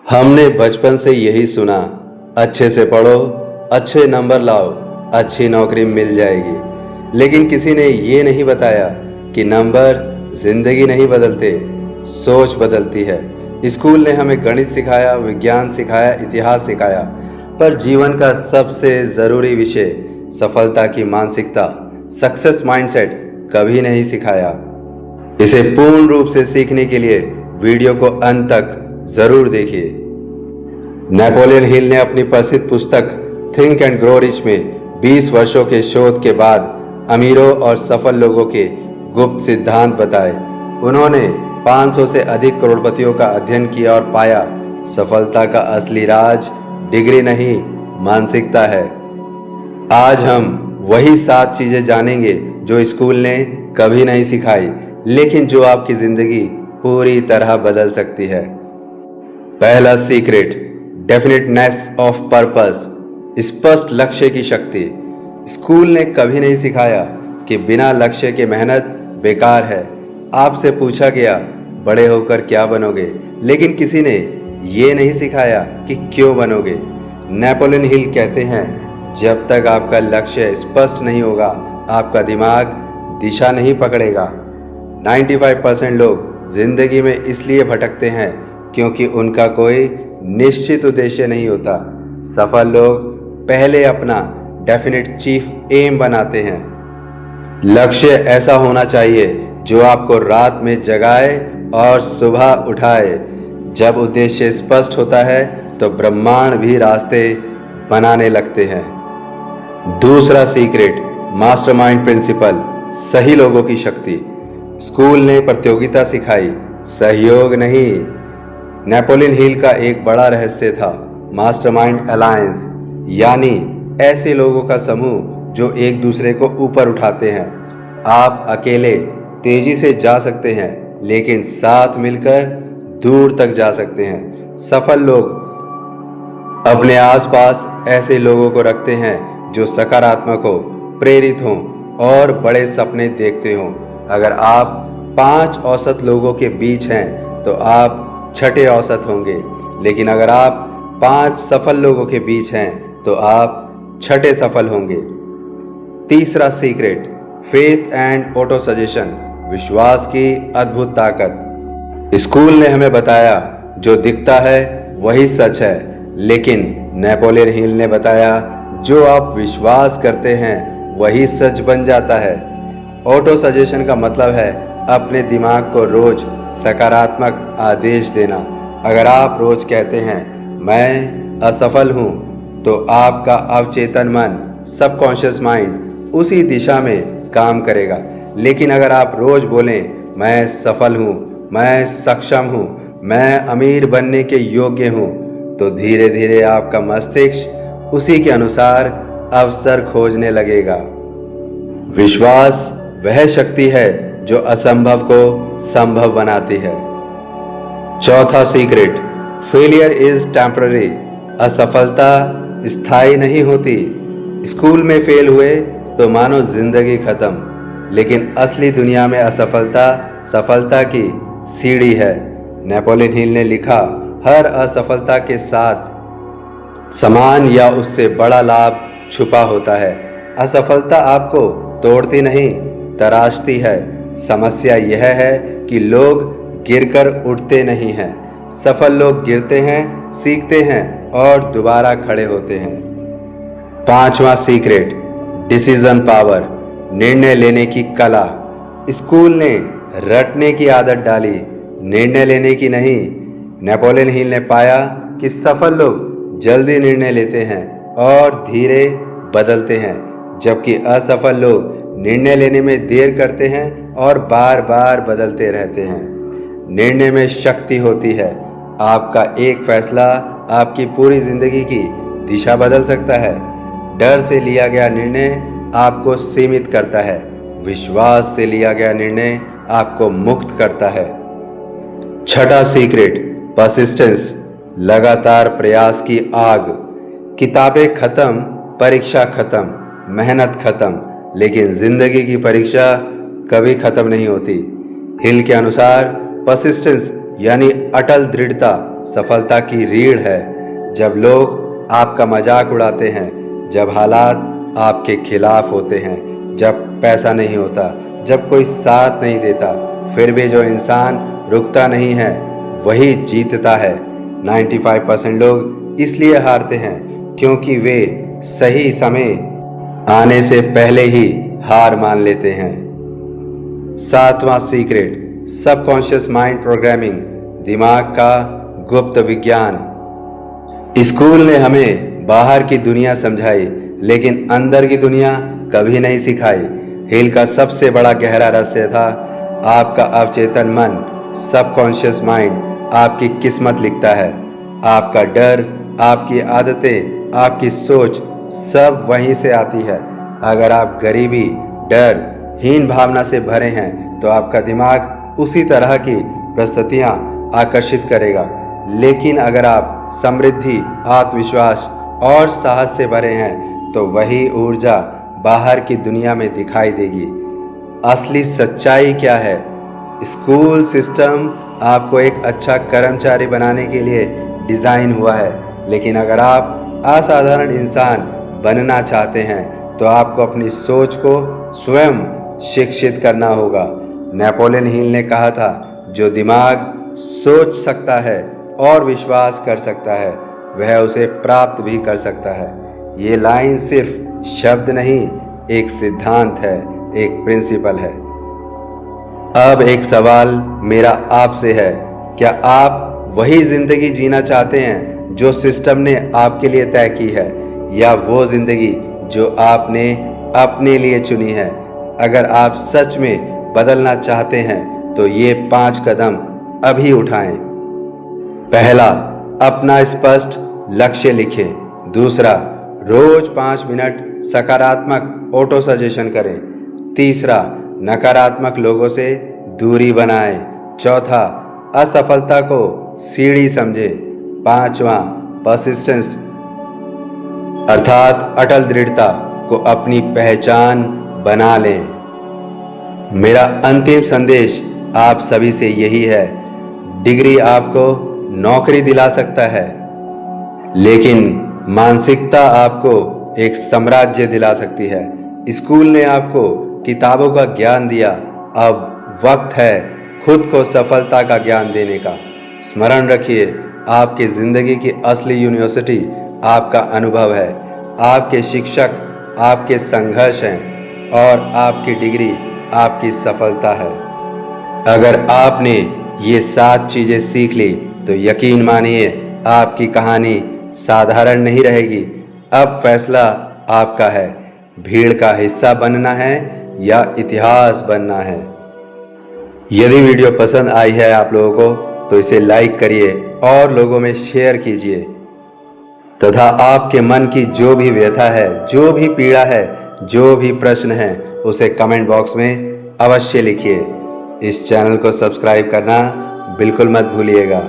हमने बचपन से यही सुना, अच्छे से पढ़ो, अच्छे नंबर लाओ, अच्छी नौकरी मिल जाएगी। लेकिन किसी ने ये नहीं बताया कि नंबर जिंदगी नहीं बदलते, सोच बदलती है। स्कूल ने हमें गणित सिखाया, विज्ञान सिखाया, इतिहास सिखाया, पर जीवन का सबसे ज़रूरी विषय सफलता की मानसिकता, सक्सेस माइंडसेट कभी नहीं सिखाया। इसे पूर्ण रूप से सीखने के लिए वीडियो को अंत तक जरूर देखिए। नेपोलियन हिल ने अपनी प्रसिद्ध पुस्तक थिंक एंड ग्रो रिच में 20 वर्षों के शोध के बाद अमीरों और सफल लोगों के गुप्त सिद्धांत बताए। उन्होंने 500 से अधिक करोड़पतियों का अध्ययन किया और पाया, सफलता का असली राज डिग्री नहीं, मानसिकता है। आज हम वही 7 चीजें जानेंगे जो स्कूल ने कभी नहीं सिखाई, लेकिन जो आपकी जिंदगी पूरी तरह बदल सकती है। पहला सीक्रेट, डेफिनेटनेस ऑफ पर्पस, स्पष्ट लक्ष्य की शक्ति। स्कूल ने कभी नहीं सिखाया कि बिना लक्ष्य के मेहनत बेकार है। आपसे पूछा गया बड़े होकर क्या बनोगे, लेकिन किसी ने ये नहीं सिखाया कि क्यों बनोगे। नेपोलियन हिल कहते हैं, जब तक आपका लक्ष्य स्पष्ट नहीं होगा, आपका दिमाग दिशा नहीं पकड़ेगा। 95% लोग जिंदगी में इसलिए भटकते हैं क्योंकि उनका कोई निश्चित उद्देश्य नहीं होता। सफल लोग पहले अपना डेफिनेट चीफ एम बनाते हैं। लक्ष्य ऐसा होना चाहिए जो आपको रात में जगाए और सुबह उठाए। जब उद्देश्य स्पष्ट होता है तो ब्रह्मांड भी रास्ते बनाने लगते हैं। दूसरा सीक्रेट, मास्टरमाइंड प्रिंसिपल, सही लोगों की शक्ति। स्कूल ने प्रतियोगिता सिखाई, सहयोग नहीं। नेपोलियन हिल का एक बड़ा रहस्य था मास्टरमाइंड अलायंस, यानी ऐसे लोगों का समूह जो एक दूसरे को ऊपर उठाते हैं। आप अकेले तेजी से जा सकते हैं, लेकिन साथ मिलकर दूर तक जा सकते हैं। सफल लोग अपने आसपास ऐसे लोगों को रखते हैं जो सकारात्मक हो, प्रेरित हों और बड़े सपने देखते हों। अगर आप 5 औसत लोगों के बीच हैं तो आप छठे औसत होंगे, लेकिन अगर आप 5 सफल लोगों के बीच हैं तो आप छठे सफल होंगे। तीसरा secret, faith and auto suggestion, विश्वास की अद्भुत ताकत। स्कूल ने हमें बताया जो दिखता है वही सच है, लेकिन नेपोलियन हिल ने बताया जो आप विश्वास करते हैं वही सच बन जाता है। ऑटो सजेशन का मतलब है अपने दिमाग को रोज सकारात्मक आदेश देना। अगर आप रोज कहते हैं मैं असफल हूँ, तो आपका अवचेतन मन, सबकॉन्शियस माइंड उसी दिशा में काम करेगा। लेकिन अगर आप रोज बोलें मैं सफल हूँ, मैं सक्षम हूँ, मैं अमीर बनने के योग्य हूँ, तो धीरे धीरे आपका मस्तिष्क उसी के अनुसार अवसर खोजने लगेगा। विश्वास वह शक्ति है जो असंभव को संभव बनाती है। चौथा सीक्रेट, फेलियर इज टेम्पररी, असफलता स्थायी नहीं होती। स्कूल में फेल हुए तो मानो जिंदगी खत्म, लेकिन असली दुनिया में असफलता सफलता की सीढ़ी है। नेपोलियन हिल ने लिखा, हर असफलता के साथ समान या उससे बड़ा लाभ छुपा होता है। असफलता आपको तोड़ती नहीं, तराशती है। समस्या यह है कि लोग गिरकर उठते नहीं हैं। सफल लोग गिरते हैं, सीखते हैं और दोबारा खड़े होते हैं। पांचवा सीक्रेट, डिसीजन पावर, निर्णय लेने की कला। स्कूल ने रटने की आदत डाली, निर्णय लेने की नहीं। नेपोलियन हिल ने पाया कि सफल लोग जल्दी निर्णय लेते हैं और धीरे बदलते हैं, जबकि असफल लोग निर्णय लेने में देर करते हैं और बार बार बदलते रहते हैं। निर्णय में शक्ति होती है। आपका एक फैसला आपकी पूरी जिंदगी की दिशा बदल सकता है। डर से लिया गया निर्णय आपको सीमित करता है, विश्वास से लिया गया निर्णय आपको मुक्त करता है। छठा सीक्रेट, परसिस्टेंस, लगातार प्रयास की आग। किताबें खत्म, परीक्षा खत्म, मेहनत खत्म, लेकिन जिंदगी की परीक्षा कभी खत्म नहीं होती। हिल के अनुसार परसिस्टेंस यानी अटल दृढ़ता सफलता की रीढ़ है। जब लोग आपका मजाक उड़ाते हैं, जब हालात आपके खिलाफ होते हैं, जब पैसा नहीं होता, जब कोई साथ नहीं देता, फिर भी जो इंसान रुकता नहीं है वही जीतता है। 95% लोग इसलिए हारते हैं क्योंकि वे सही समय आने से पहले ही हार मान लेते हैं। 7वां सीक्रेट, सबकॉन्शियस माइंड प्रोग्रामिंग, दिमाग का गुप्त विज्ञान। स्कूल ने हमें बाहर की दुनिया समझाई, लेकिन अंदर की दुनिया कभी नहीं सिखाई। हिल का सबसे बड़ा गहरा रहस्य था आपका अवचेतन मन। सबकॉन्शियस माइंड आपकी किस्मत लिखता है। आपका डर, आपकी आदतें, आपकी सोच सब वहीं से आती है। अगर आप गरीबी, डर, हीन भावना से भरे हैं तो आपका दिमाग उसी तरह की परिस्थितियाँ आकर्षित करेगा। लेकिन अगर आप समृद्धि, आत्मविश्वास और साहस से भरे हैं तो वही ऊर्जा बाहर की दुनिया में दिखाई देगी। असली सच्चाई क्या है? स्कूल सिस्टम आपको एक अच्छा कर्मचारी बनाने के लिए डिज़ाइन हुआ है, लेकिन अगर आप असाधारण इंसान बनना चाहते हैं तो आपको अपनी सोच को स्वयं शिक्षित करना होगा। नेपोलियन हिल ने कहा था, जो दिमाग सोच सकता है और विश्वास कर सकता है वह उसे प्राप्त भी कर सकता है। ये लाइन सिर्फ शब्द नहीं, एक सिद्धांत है, एक प्रिंसिपल है। अब एक सवाल मेरा आपसे है, क्या आप वही जिंदगी जीना चाहते हैं जो सिस्टम ने आपके लिए तय की है, या वो जिंदगी जो आपने अपने लिए चुनी है? अगर आप सच में बदलना चाहते हैं तो ये 5 कदम अभी उठाएं। पहला, अपना स्पष्ट लक्ष्य लिखें। दूसरा, रोज 5 मिनट सकारात्मक ऑटो सजेशन करें। तीसरा, नकारात्मक लोगों से दूरी बनाएं। चौथा, असफलता को सीढ़ी समझें। 5वां, परसिस्टेंस अर्थात अटल दृढ़ता को अपनी पहचान बना लें। मेरा अंतिम संदेश आप सभी से यही है, डिग्री आपको नौकरी दिला सकता है, लेकिन मानसिकता आपको एक साम्राज्य दिला सकती है। स्कूल ने आपको किताबों का ज्ञान दिया, अब वक्त है खुद को सफलता का ज्ञान देने का। स्मरण रखिए, आपकी ज़िंदगी की असली यूनिवर्सिटी आपका अनुभव है। आपके शिक्षक आपके संघर्ष हैं और आपकी डिग्री आपकी सफलता है। अगर आपने ये 7 चीज़ें सीख ली तो यकीन मानिए आपकी कहानी साधारण नहीं रहेगी। अब फैसला आपका है, भीड़ का हिस्सा बनना है या इतिहास बनना है। यदि वीडियो पसंद आई है आप लोगों को तो इसे लाइक करिए और लोगों में शेयर कीजिए, तथा आपके मन की जो भी व्यथा है, जो भी पीड़ा है, जो भी प्रश्न है उसे कमेंट बॉक्स में अवश्य लिखिए। इस चैनल को सब्सक्राइब करना बिल्कुल मत भूलिएगा।